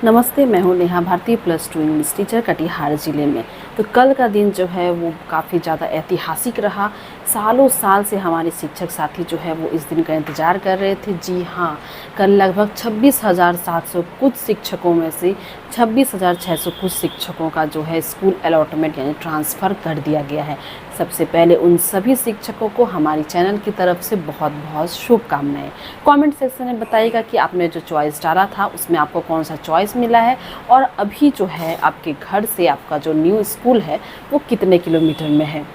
नमस्ते, मैं हूँ नेहा भारती +2 इंग्लिश टीचर कटिहार ज़िले में। तो कल का दिन जो है वो काफ़ी ज़्यादा ऐतिहासिक रहा। सालों साल से हमारे शिक्षक साथी जो है वो इस दिन का इंतज़ार कर रहे थे। जी हाँ, कल लगभग 26,700 कुछ शिक्षकों में से 26,600 कुछ शिक्षकों का जो है स्कूल अलॉटमेंट यानी ट्रांसफ़र कर दिया गया है। सबसे पहले उन सभी शिक्षकों को हमारी चैनल की तरफ से बहुत बहुत शुभकामनाएं। कमेंट सेक्शन में बताइएगा कि आपने जो चॉइस डाला था उसमें आपको कौन सा चॉइस मिला है और अभी जो है आपके घर से आपका जो न्यू स्कूल है वो कितने किलोमीटर में है,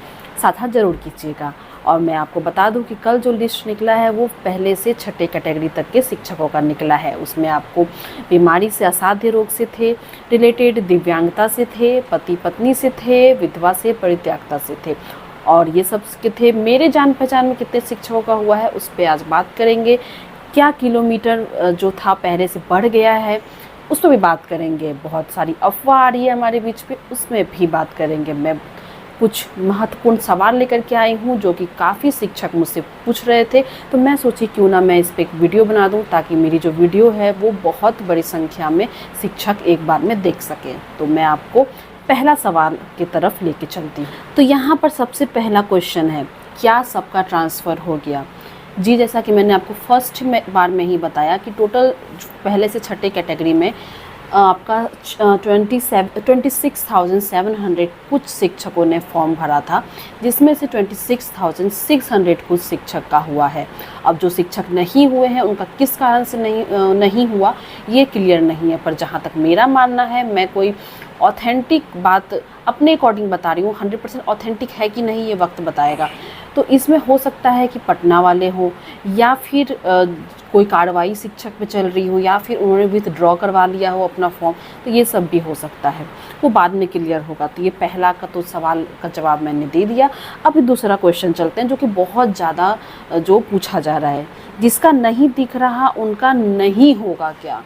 साझा ज़रूर कीजिएगा। और मैं आपको बता दूं कि कल जो लिस्ट निकला है वो पहले से छठे कैटेगरी तक के शिक्षकों का निकला है। उसमें आपको बीमारी से, असाध्य रोग से थे रिलेटेड, दिव्यांगता से थे, पति पत्नी से थे, विधवा से, परित्यागता से थे और ये सब के थे। मेरे जान पहचान में कितने शिक्षकों का हुआ है उस पर आज बात करेंगे। क्या किलोमीटर जो था पहले से बढ़ गया है उस पर भी बात करेंगे। बहुत सारी अफवाह आ रही है हमारे बीच पे, उसमें भी बात करेंगे। मैं कुछ महत्वपूर्ण सवाल लेकर के आई हूँ जो कि काफ़ी शिक्षक मुझसे पूछ रहे थे, तो मैं सोची क्यों ना मैं इस पर एक वीडियो बना दूँ ताकि मेरी जो वीडियो है वो बहुत बड़ी संख्या में शिक्षक एक बार में देख सकें। तो मैं आपको पहला सवाल की तरफ लेके चलती हूँ। तो यहाँ पर सबसे पहला क्वेश्चन है, क्या सबका ट्रांसफ़र हो गया? जी, जैसा कि मैंने आपको फर्स्ट बार में ही बताया कि टोटल पहले से छठे कैटेगरी में आपका 26,700 कुछ शिक्षकों ने फॉर्म भरा था, जिसमें से 26,600 कुछ शिक्षक का हुआ है। अब जो शिक्षक नहीं हुए हैं उनका किस कारण से नहीं हुआ ये क्लियर नहीं है, पर जहाँ तक मेरा मानना है, मैं कोई ऑथेंटिक बात अपने अकॉर्डिंग बता रही हूँ। 100% ऑथेंटिक है कि नहीं ये वक्त बताएगा। तो इसमें हो सकता है कि पटना वाले हो या फिर कोई कार्रवाई शिक्षक पे चल रही हो या फिर उन्होंने विथड्रॉ करवा लिया हो अपना फॉर्म, तो ये सब भी हो सकता है, वो बाद में क्लियर होगा। तो ये पहला का तो सवाल का जवाब मैंने दे दिया। अब दूसरा क्वेश्चन चलते हैं जो कि बहुत ज़्यादा जो पूछा जा रहा है, जिसका नहीं दिख रहा उनका नहीं होगा क्या?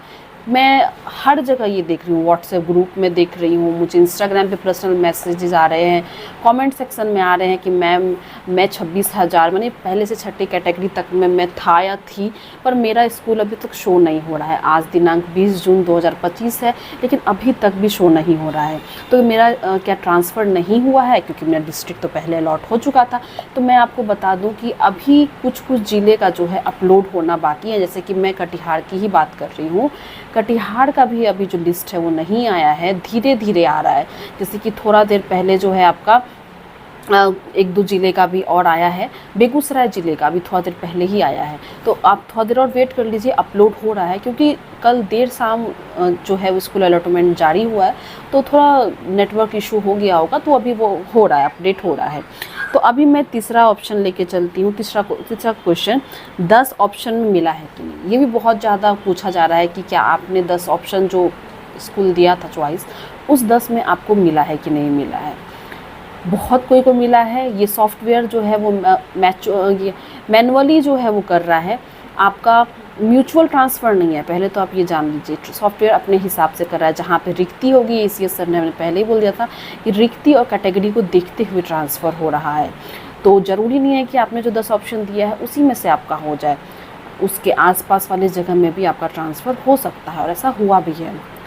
मैं हर जगह ये देख रही हूँ, व्हाट्सएप ग्रुप में देख रही हूँ, मुझे इंस्टाग्राम पे पर्सनल मैसेजेस आ रहे हैं, कमेंट सेक्शन में आ रहे हैं कि मैम मैं 26,000 मैंने पहले से छठी कैटेगरी तक में मैं था या थी, पर मेरा स्कूल अभी तक शो नहीं हो रहा है। आज दिनांक 20 जून 2025 है, लेकिन अभी तक भी शो नहीं हो रहा है। तो मेरा क्या ट्रांसफ़र नहीं हुआ है? क्योंकि मेरा डिस्ट्रिक्ट तो पहले अलॉट हो चुका था। तो मैं आपको बता दूँ कि अभी कुछ ज़िले का जो है अपलोड होना बाकी है। जैसे कि मैं कटिहार की ही बात कर रही हूँ, कटिहार का भी अभी जो लिस्ट है वो नहीं आया है, धीरे धीरे आ रहा है। जैसे कि थोड़ा देर पहले जो है आपका एक दो ज़िले का भी और आया है, बेगूसराय ज़िले का भी थोड़ा देर पहले ही आया है। तो आप थोड़ा देर और वेट कर लीजिए, अपलोड हो रहा है, क्योंकि कल देर शाम जो है वो स्कूल अलॉटमेंट जारी हुआ है, तो थोड़ा नेटवर्क इशू हो गया होगा, तो अभी वो हो रहा है, अपडेट हो रहा है। तो अभी मैं तीसरा ऑप्शन लेके चलती हूँ। तीसरा क्वेश्चन 10 ऑप्शन में मिला है कि नहीं, ये भी बहुत ज़्यादा पूछा जा रहा है कि क्या आपने 10 ऑप्शन जो स्कूल दिया था चॉइस, उस 10 में आपको मिला है कि नहीं मिला है। बहुत कोई को मिला है। ये सॉफ्टवेयर जो है वो ये मैनुअली जो है वो कर रहा है, आपका म्यूचुअल ट्रांसफ़र नहीं है। पहले तो आप ये जान लीजिए, सॉफ्टवेयर अपने हिसाब से कर रहा है। जहाँ पे रिक्ति होगी, ACS सर ने पहले ही बोल दिया था कि रिक्ति और कैटेगरी को देखते हुए ट्रांसफ़र हो रहा है। तो ज़रूरी नहीं है कि आपने जो 10 ऑप्शन दिया है उसी में से आपका हो जाए, उसके आसपास वाले जगह में भी आपका ट्रांसफ़र हो सकता है, और ऐसा हुआ भी है।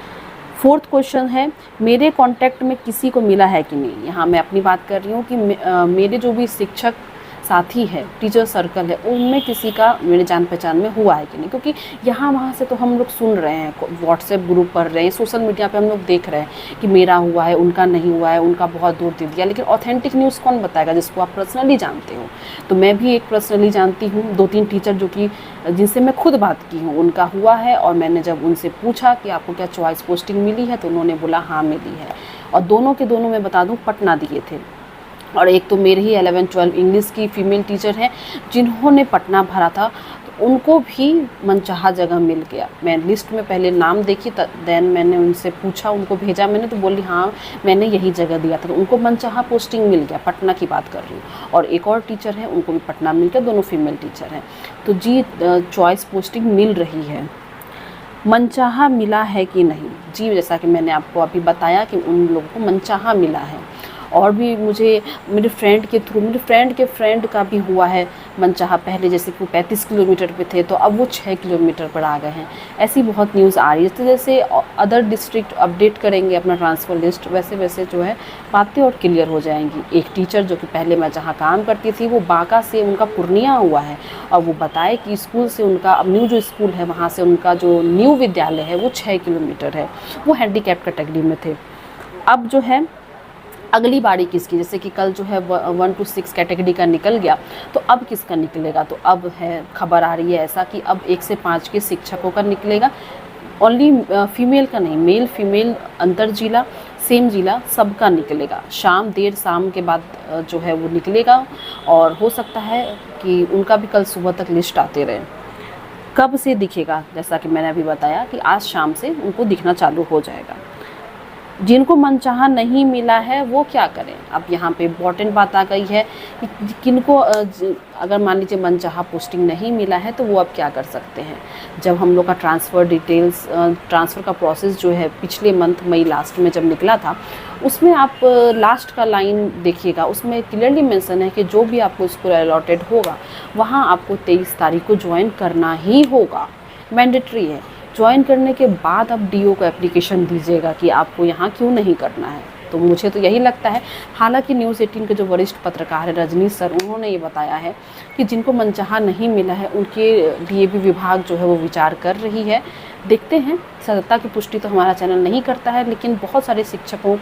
फोर्थ क्वेश्चन है, मेरे कांटेक्ट में किसी को मिला है कि नहीं। यहाँ मैं अपनी बात कर रही हूँ कि मेरे जो भी शिक्षक साथी है, टीचर सर्कल है, उनमें किसी का मेरे जान पहचान में हुआ है कि नहीं। क्योंकि यहाँ वहाँ से तो हम लोग सुन रहे हैं, व्हाट्सएप ग्रुप पढ़ रहे हैं, सोशल मीडिया पे हम लोग देख रहे हैं कि मेरा हुआ है, उनका नहीं हुआ है, उनका बहुत दूर दे दिया। लेकिन ऑथेंटिक न्यूज़ कौन बताएगा जिसको आप पर्सनली जानते हो। तो मैं भी एक पर्सनली जानती हूँ, 2-3 टीचर जो कि जिनसे मैं खुद बात की हूँ, उनका हुआ है। और मैंने जब उनसे पूछा कि आपको क्या चॉइस पोस्टिंग मिली है, तो उन्होंने बोला हाँ मिली है। और दोनों के दोनों मैं बता दूँ पटना दिए थे। और एक तो मेरे ही 11-12 इंग्लिश की फ़ीमेल टीचर हैं जिन्होंने पटना भरा था, तो उनको भी मनचाहा जगह मिल गया। मैं लिस्ट में पहले नाम देखी, देन मैंने उनसे पूछा, उनको भेजा मैंने, तो बोली हाँ मैंने यही जगह दिया था, तो उनको मनचाहा पोस्टिंग मिल गया। पटना की बात कर रही हूँ। और एक और टीचर है, उनको भी पटना मिल गया, दोनों फीमेल टीचर हैं। तो जी चॉइस पोस्टिंग मिल रही है। मनचाहा मिला है कि नहीं, जी जैसा कि मैंने आपको अभी बताया कि उन लोगों को मनचाहा मिला है। और भी मुझे मेरे फ्रेंड के थ्रू, मेरे फ्रेंड के फ्रेंड का भी हुआ है मनचाहा। पहले जैसे कि वो 35 किलोमीटर पे थे तो अब वो 6 किलोमीटर पर आ गए हैं। ऐसी बहुत न्यूज़ आ रही है। तो जैसे अदर डिस्ट्रिक्ट अपडेट करेंगे अपना ट्रांसफ़र लिस्ट, वैसे वैसे जो है बातें और क्लियर हो जाएंगी। एक टीचर जो कि पहले मैं जहाँ काम करती थी वो बांका से उनका पूर्णिया हुआ है, और वो बताए कि स्कूल से उनका अब न्यू जो स्कूल है वहाँ से उनका जो न्यू विद्यालय है वो 6 किलोमीटर है। वो हैंडीकैप कैटेगरी में थे। अब जो है अगली बारी किसकी, जैसे कि कल जो है 1 to 6 कैटेगरी का निकल गया, तो अब किसका निकलेगा? तो अब है खबर आ रही है ऐसा कि अब 1 से 5 के शिक्षकों का निकलेगा। ओनली फीमेल का नहीं, मेल फीमेल अंतर जिला सेम जिला सबका निकलेगा। देर शाम के बाद जो है वो निकलेगा, और हो सकता है कि उनका भी कल सुबह तक लिस्ट आते रहे। कब से दिखेगा? जैसा कि मैंने अभी बताया कि आज शाम से उनको दिखना चालू हो जाएगा। जिनको मनचाहा नहीं मिला है वो क्या करें? अब यहाँ पे इम्पॉर्टेंट बात आ गई है कि किनको अगर मान लीजिए मनचाहा पोस्टिंग नहीं मिला है तो वो अब क्या कर सकते हैं। जब हम लोग का ट्रांसफ़र डिटेल्स, ट्रांसफ़र का प्रोसेस जो है पिछले मंथ मई लास्ट में जब निकला था, उसमें आप लास्ट का लाइन देखिएगा, उसमें क्लियरली मेंशन है कि जो भी आपको स्कूल अलॉटेड होगा वहाँ आपको 23 तारीख को ज्वाइन करना ही होगा, मैंडेटरी है। ज्वाइन करने के बाद आप डीओ को एप्लीकेशन दीजिएगा कि आपको यहाँ क्यों नहीं करना है। तो मुझे तो यही लगता है। हालांकि न्यूज़ 18 के जो वरिष्ठ पत्रकार है रजनीश सर, उन्होंने ये बताया है कि जिनको मनचाहा नहीं मिला है उनके डीएवी विभाग जो है वो विचार कर रही है। देखते हैं, सत्यता की पुष्टि तो हमारा चैनल नहीं करता है, लेकिन बहुत सारे शिक्षकों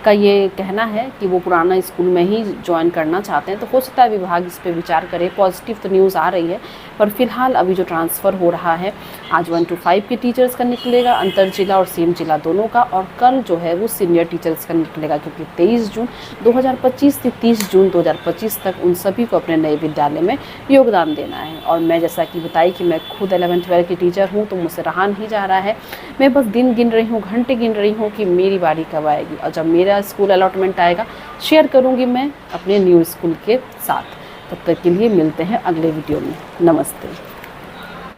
का ये कहना है कि वो पुराना स्कूल में ही ज्वाइन करना चाहते हैं। तो हो सकता है विभाग इस पर विचार करे। पॉजिटिव तो न्यूज़ आ रही है, पर फिलहाल अभी जो ट्रांसफ़र हो रहा है आज 1 to 5 के टीचर्स का निकलेगा, अंतर जिला और सेम जिला दोनों का, और कल जो है वो सीनियर टीचर्स का निकलेगा, क्योंकि 23 जून 2025 से 30 जून 2025 तक उन सभी को अपने नए विद्यालय में योगदान देना है। और मैं जैसा कि बताई कि मैं खुद 11th-12 की टीचर हूँ, तो मुझसे रहा नहीं जा रहा है। मैं बस दिन गिन रही हूँ, घंटे गिन रही हूँ कि मेरी बारी कब आएगी, और जब मेरा स्कूल अलॉटमेंट आएगा शेयर करूँगी मैं अपने न्यू स्कूल के साथ। तब तक के लिए मिलते हैं अगले वीडियो में। नमस्ते।